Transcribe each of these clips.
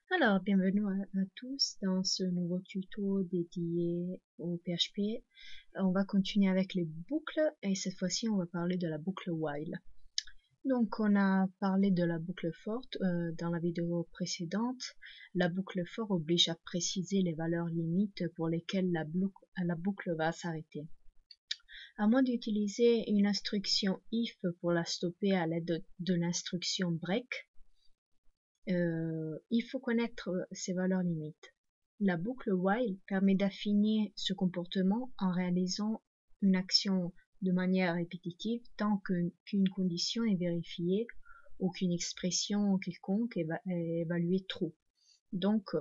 Alors, bienvenue à tous dans ce nouveau tuto dédié au PHP. On va continuer avec les boucles et cette fois-ci on va parler de la boucle while. Donc on a parlé de la boucle for dans la vidéo précédente. La boucle for oblige à préciser les valeurs limites pour lesquelles la boucle va s'arrêter. À moins d'utiliser une instruction if pour la stopper à l'aide de l'instruction break, il faut connaître ces valeurs limites. La boucle while permet d'affiner ce comportement en réalisant une action de manière répétitive tant qu'une condition est vérifiée ou qu'une expression quelconque est évaluée true. Donc,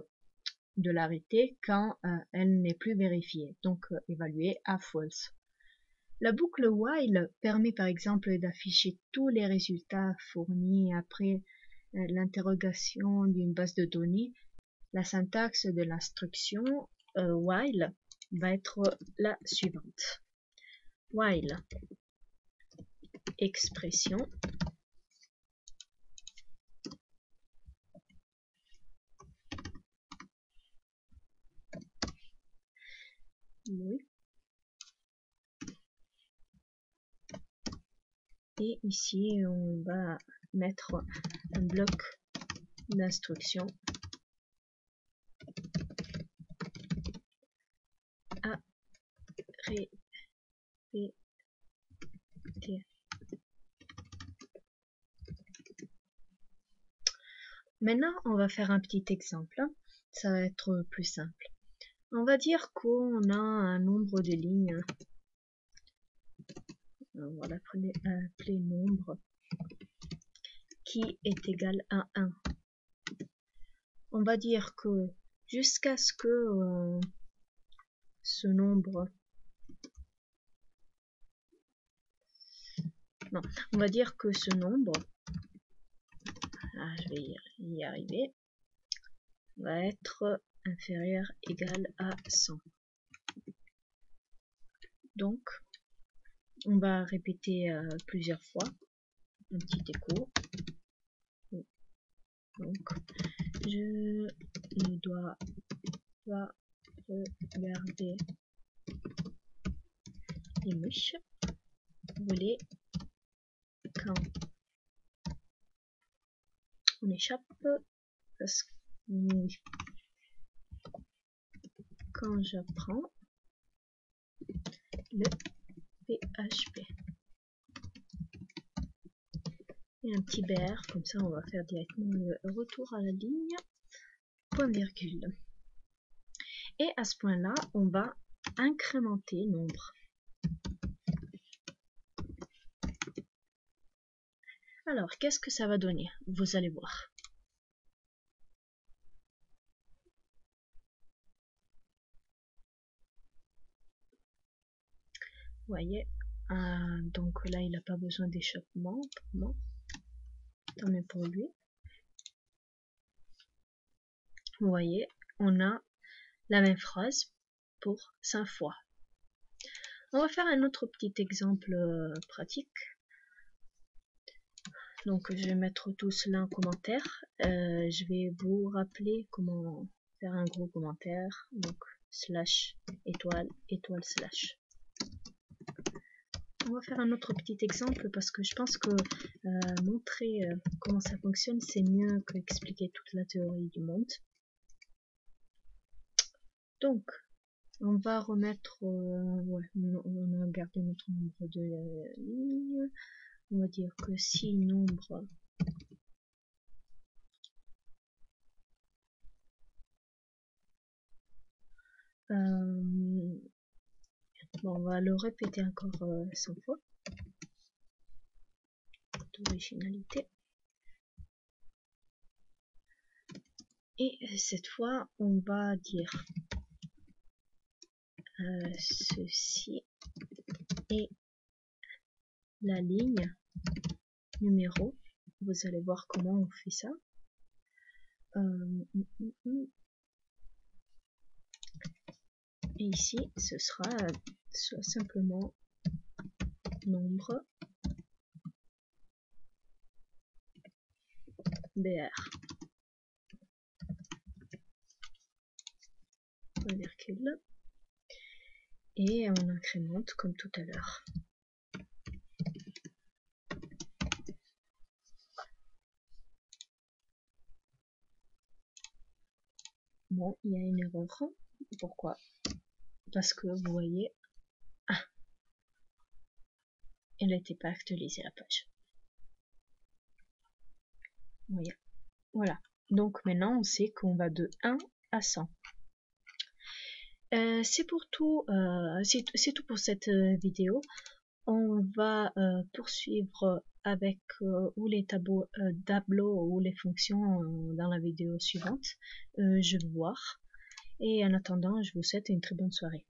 de l'arrêter quand elle n'est plus vérifiée, donc évaluée à false. La boucle while permet par exemple d'afficher tous les résultats fournis après l'interrogation d'une base de données. La syntaxe de l'instruction while va être la suivante. While expression oui. Et ici on va mettre un bloc d'instruction à répéter. Maintenant, on va faire un petit exemple. Ça va être plus simple. On va dire qu'on a un nombre de lignes. On va l'appeler nombre qui est égal à 1. On va dire que jusqu'à ce que ce nombre... Non, on va dire que ce nombre... je vais y arriver. Va être inférieur égal à 100. Donc, on va répéter plusieurs fois. Un petit écho. Donc, je ne dois pas regarder les mouches voler quand on échappe, parce que quand j'apprends le PHP. Et un petit BR, comme ça on va faire directement le retour à la ligne, point virgule. Et à ce point-là, on va incrémenter nombre. Alors, qu'est-ce que ça va donner? Vous allez voir. Vous voyez, donc là, il n'a pas besoin d'échappement pour moi. Tant mieux pour lui. Vous voyez, on a la même phrase pour 5 fois. On va faire un autre petit exemple pratique. Donc je vais mettre tout cela en commentaire. Je vais vous rappeler comment faire un gros commentaire. Donc slash étoile étoile slash. On va faire un autre petit exemple parce que je pense que montrer comment ça fonctionne, c'est mieux qu'expliquer toute la théorie du monde. Donc, on va remettre, on a gardé notre nombre de lignes. On va dire que si nombre bon, on va le répéter encore 100 fois. D'originalité. Et cette fois, on va dire ceci est la ligne numéro. Vous allez voir comment on fait ça. Et ici, ce sera simplement nombre BR. point virgule. Et on incrémente comme tout à l'heure. Bon, il y a une erreur. Pourquoi? Parce que vous voyez, elle n'était pas actualisée la page. Voilà. Donc maintenant on sait qu'on va de 1 à 100. C'est tout pour cette vidéo. On va poursuivre avec ou les tableaux ou les fonctions dans la vidéo suivante. Je vais voir. Et en attendant, je vous souhaite une très bonne soirée.